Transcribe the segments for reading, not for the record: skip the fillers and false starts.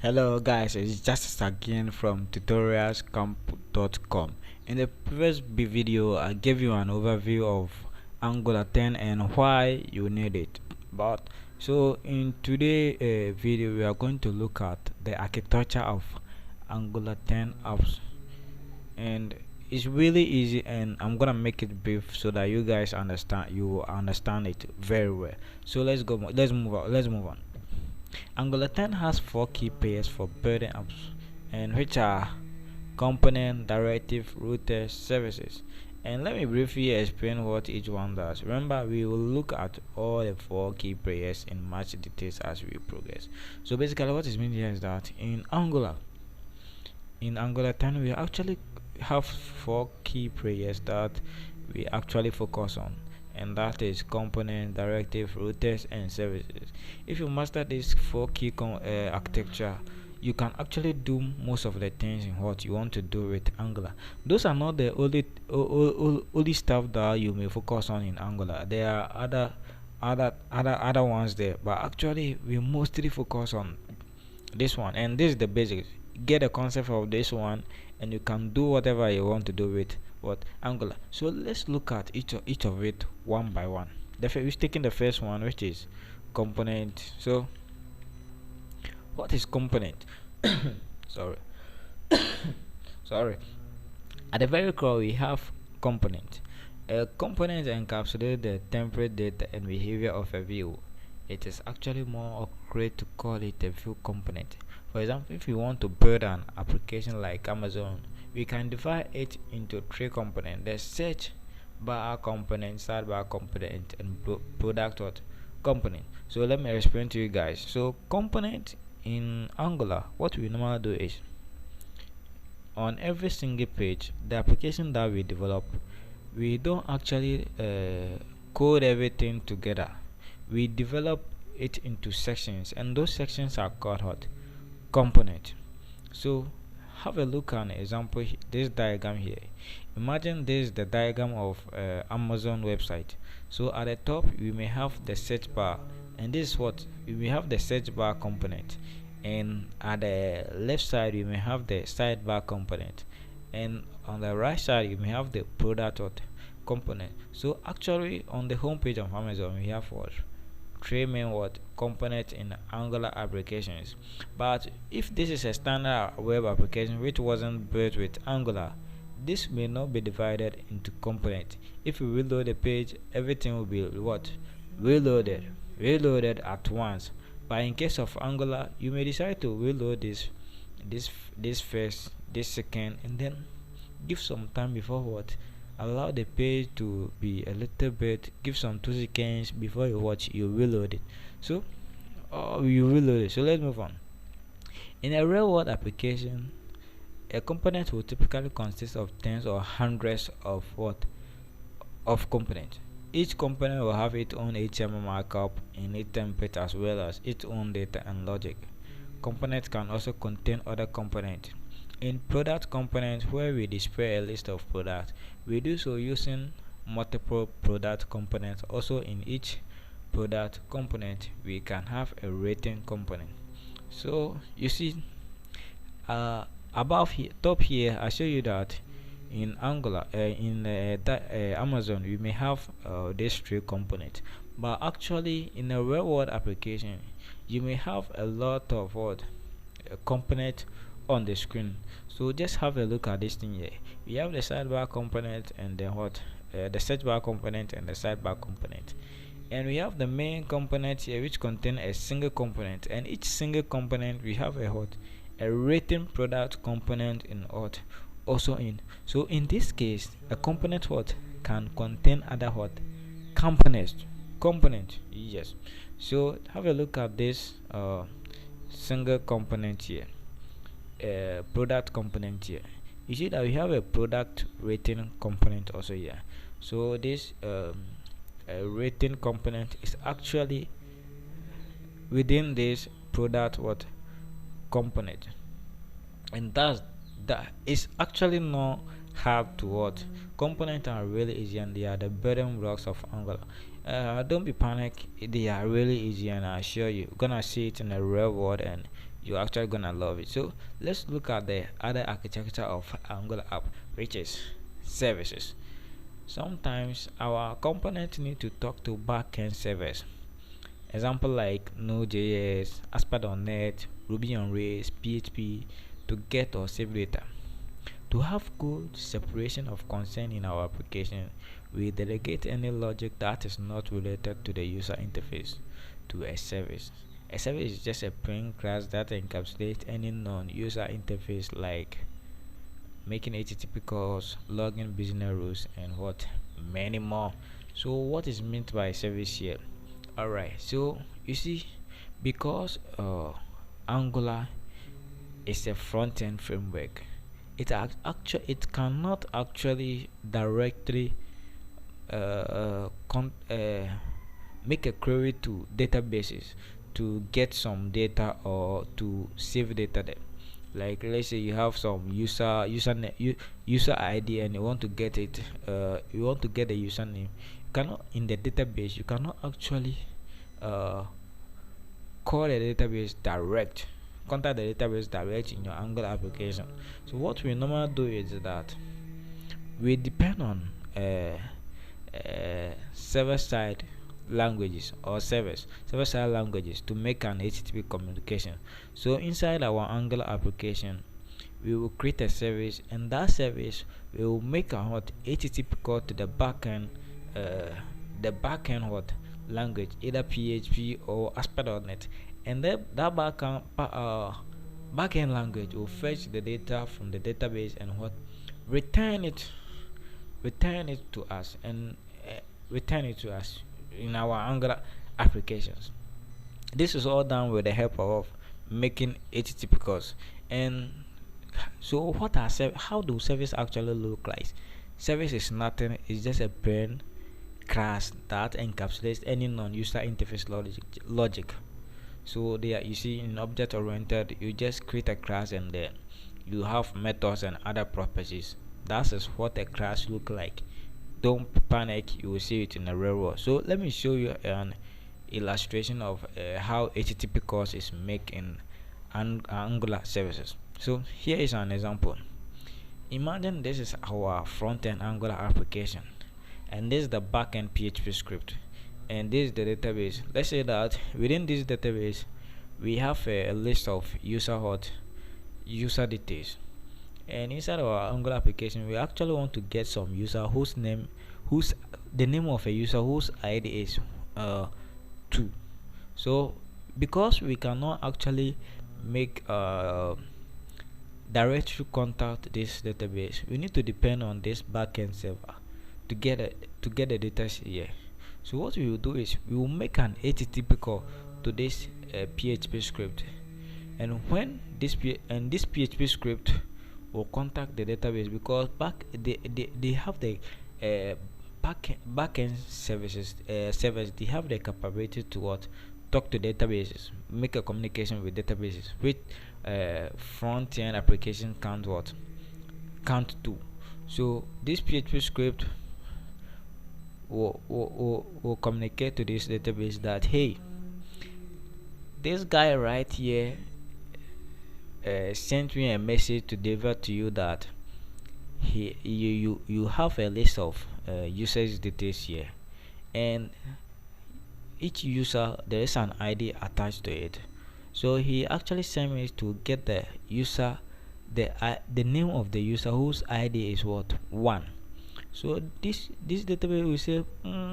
Hello guys, it's Justice again from tutorialscamp.com. In the previous video, I gave you an overview of Angular 10 and why you need it. But so in today's video, we are going to look at the architecture of Angular 10 apps, and it's really easy. And I'm gonna make it brief so that you guys understand. You understand it very well. So let's go. Let's move on. Angular 10 has four key pairs for building apps, and which are component, directive, routers, services. And let me briefly explain what each one does. Remember, we will look at all the four key pairs in much details as we progress. So basically, what is meant here is that in Angular 10, we actually have four key pairs that we actually focus on, and that is component, directive, routers, and services. If you master this four key architecture, you can actually do most of the things in what you want to do with Angular. Those are not the only stuff that you may focus on in Angular. There are other ones there, but actually we mostly focus on this one, and this is the basics. Get a concept of this one, and you can do whatever you want to do with what Angular. So let's look at each of it one by one. We're taking the first one, which is component. So what is component? Sorry. Sorry. At the very core, we have component. A component encapsulates the template data and behavior of a view. It is actually more accurate to call it a view component. For example, if you want to build an application like Amazon, we can divide it into three components: the search bar component, sidebar component, and product component. So let me explain to you guys. So component in Angular, what we normally do is, on every single page, the application that we develop, we don't actually code everything together. We develop it into sections, and those sections are called what? Component. So have a look at an example, this diagram here. Imagine this is the diagram of Amazon website. So at the top we may have the search bar, and this is what we may have: the search bar component, and at the left side we may have the sidebar component, and on the right side you may have the product component. So actually on the home page of Amazon we have what? Three main components in Angular applications. But if this is a standard web application which wasn't built with Angular, this may not be divided into components. If we reload the page, everything will be what? Reloaded at once. But in case of Angular, you may decide to reload this first, this second, and then give some time before what? Allow the page to be a little bit, give some 2 seconds before you reload it. So you reload it. So let's move on. In a real world application, a component will typically consist of tens or hundreds of components. Each component will have its own HTML markup in its template, as well as its own data and logic. Components can also contain other components. In product components, where we display a list of products, we do so using multiple product components. Also, in each product component, we can have a rating component. So you see, above here, top here, I show you that in Angular, in Amazon, we may have these three components, but actually in a real world application, you may have a lot of component on the screen. So just have a look at this thing here. We have the sidebar component, and then the search bar component and the sidebar component, and we have the main component here, which contain a single component, and each single component we have a rating product component in also in. So in this case, a component can contain other component. Yes. So have a look at this single component here, product component here. You see that we have a product rating component also here. So this rating component is actually within this product component, and that is actually not hard to components are really easy, and they are the building blocks of Angular. Don't be panic, they are really easy, and I assure you, you're gonna see it in the real world, and you're actually gonna love it. So let's look at the other architecture of Angular app, which is services. Sometimes our components need to talk to backend servers. Example like Node.js, ASP.NET, Ruby on Rails, PHP to get or save data. To have good separation of concern in our application, we delegate any logic that is not related to the user interface to a service. A service is just a plain class that encapsulates any non-user interface like making HTTP calls, logging business rules, and what many more. So what is meant by service here? Alright, so you see, because Angular is a front-end framework, it cannot actually directly make a query to databases to get some data or to save data there. Like let's say you have some user ID and you want to get it, you want to get a username. You cannot in the database. You cannot actually uh, call the database direct, contact the database direct in your Angular application. So what we normally do is that we depend on server-side languages or server-side languages to make an HTTP communication. So inside our Angular application, we will create a service, and that service will make a what HTTP call to the backend what language, either PHP or ASP.NET, and that backend language will fetch the data from the database and what return it to us and return it to us in our Angular applications. This is all done with the help of making HTTP calls. And so how do service actually look like? Service is nothing, it's just a plain class that encapsulates any non-user interface logic. So there you see, in object oriented, you just create a class and then you have methods and other properties. That is what a class look like. Don't panic, you will see it in the real world. So let me show you an illustration of how HTTP calls is made in Angular services. So here is an example. Imagine this is our front-end Angular application, and this is the backend PHP script, and this is the database. Let's say that within this database we have a list of user details, and inside our Angular application we actually want to get some user whose name of a user whose ID is 2. So because we cannot actually make directory contact this database, we need to depend on this backend server to get the data here. So what we will do is we will make an HTTP call to this PHP script, and when this PHP script will contact the database, because they have the backend services they have the capability to what talk to databases, make a communication with databases, which front-end application can't do. So this PHP script will communicate to this database that, hey, this guy right here sent me a message to deliver to you that you have a list of users details here, and each user there is an ID attached to it. So he actually sent me to get the name of the user whose ID is what 1. So this database will say,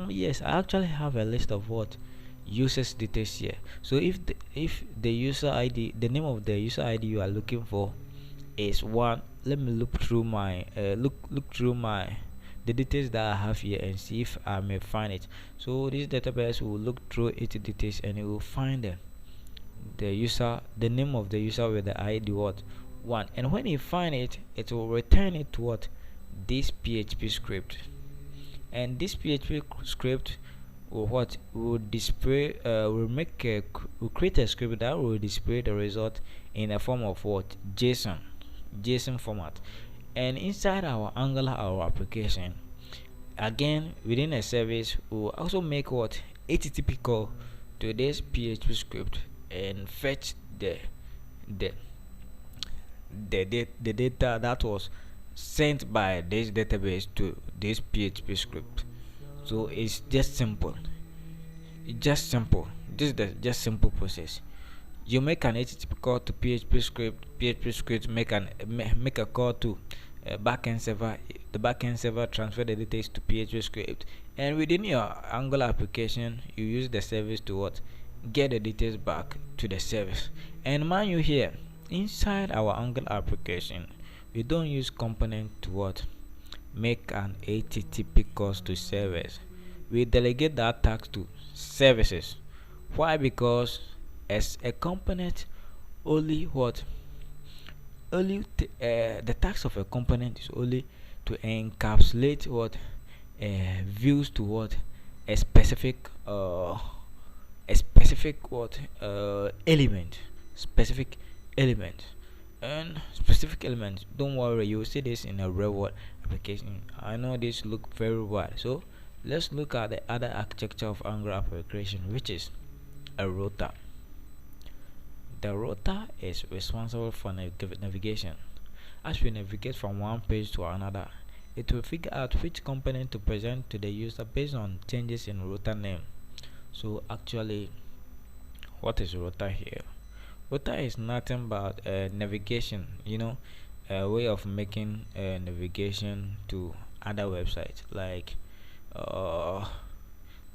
yes, I actually have a list of what users details here. So if the user ID, the name of the user ID you are looking for is 1, let me look through my the details that I have here and see if I may find it. So this database will look through its details and it will find the name of the user with the ID 1, and when you find it, it will return it to what this PHP script, and this PHP script will display will create a script that will display the result in a form of what JSON format. And inside our Angular application, again within a service, we will also make what HTTP call to this PHP script and fetch the the data that was sent by this database to this PHP script. So it's just simple. It's just simple. This is the just simple process. You make an HTTP call to PHP script. PHP script make a call to backend server. The backend server transfer the details to PHP script, and within your Angular application, you use the service to what get the details back to the service. And mind you, here inside our Angular application, we don't use component to what make an HTTP calls to servers. We delegate that task to services. Why? Because as a component, only what the task of a component is only to encapsulate what views to what a specific element, specific element. And specific element, don't worry, you will see this in a real world application. I know this look very wide, so let's look at the other architecture of Angular application, which is a router. The router is responsible for navigation. As we navigate from one page to another, it will figure out which component to present to the user based on changes in router name. So actually, what is router here? Router is nothing but navigation, a way of making navigation to other websites. Like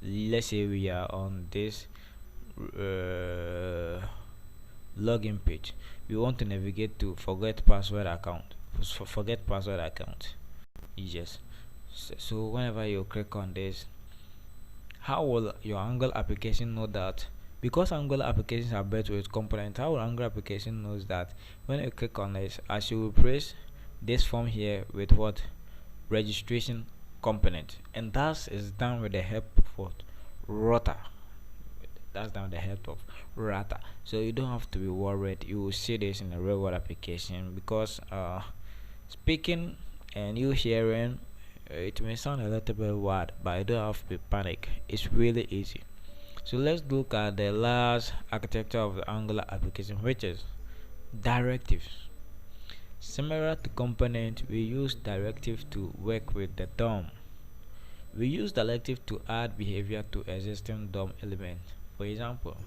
let's say we are on this login page. We want to navigate to forget password account. Forget password account. Yes. So whenever you click on this, how will your Angular application know that? Because Angular applications are built with components, how will Angular application knows that when you click on this, as you will press this form here with what registration component, and that is done with the help of what router. That's done with the help of router. So you don't have to be worried. You will see this in a real world application, because speaking and you hearing, it may sound a little bit weird, but you don't have to be panic. It's really easy. So let's look at the last architecture of the Angular application, which is directives. Similar to component, we use directive to work with the DOM. We use directive to add behavior to existing DOM element. For example,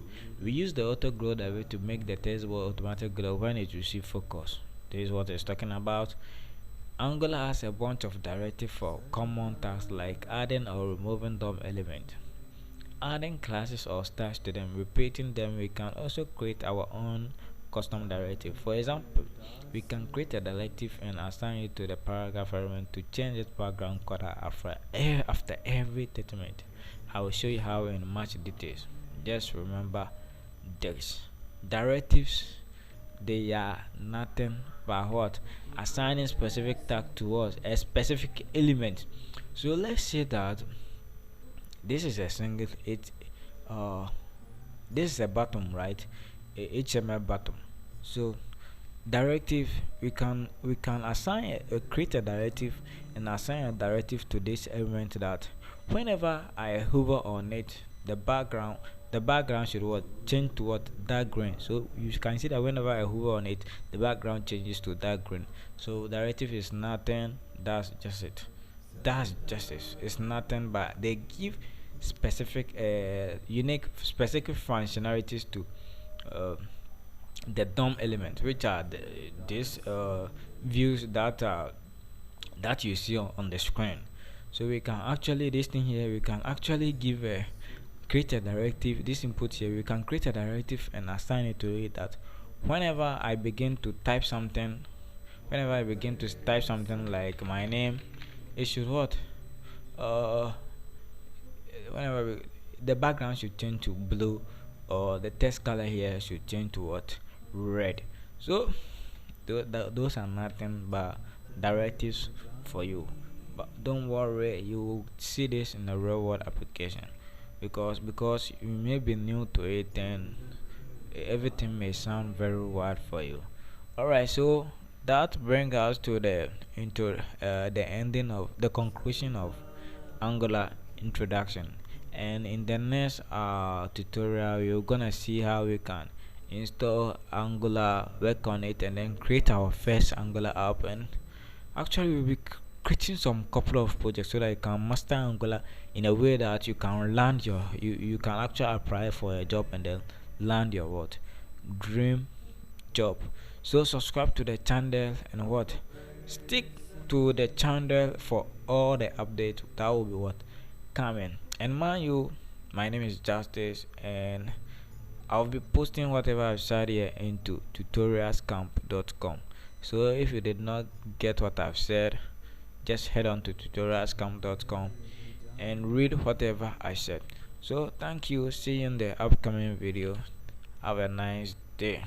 we use the auto grow directive to make the text bar automatic grow when it receives focus. This is what it's talking about. Angular has a bunch of directives for common tasks like adding or removing DOM element, adding classes or styles to them, repeating them. We can also create our own custom directive. For example, we can create a directive and assign it to the paragraph element to change its background color after every statement. I will show you how in much details. Just remember this. Directives, they are nothing but what? Assigning specific tag towards a specific element. So let's say that this is a single this is a button, right? A HTML button. So directive, we can assign create a directive and assign a directive to this element that whenever I hover on it, the background should what change to what dark green. So you can see that whenever I hover on it, the background changes to dark green. So directive is nothing. That's just it. It's nothing but they give specific unique specific functionalities to the DOM element, which are these views that you see on the screen. So we can actually, this thing here, we can actually give a create a directive. This input here, we can create a directive and assign it to it that whenever I begin to type something, like my name, it should what the background should change to blue, or the text color here should change to what red. So those are nothing but directives for you. But don't worry, you will see this in a real world application, because you may be new to it and everything may sound very weird for you. Alright, so that brings us to the ending of the conclusion of Angular introduction. And in the next tutorial, you're gonna see how we can install Angular, work on it, and then create our first Angular app. And actually we'll be creating some couple of projects so that you can master Angular in a way that you can land you can actually apply for a job and then land your what dream job. So subscribe to the channel and what stick to the channel for all the updates that will be what coming. And mind you, my name is Justice, and I'll be posting whatever I've said here into tutorialscamp.com. So if you did not get what I've said, just head on to tutorialscamp.com and read whatever I said. So thank you, see you in the upcoming video. Have a nice day.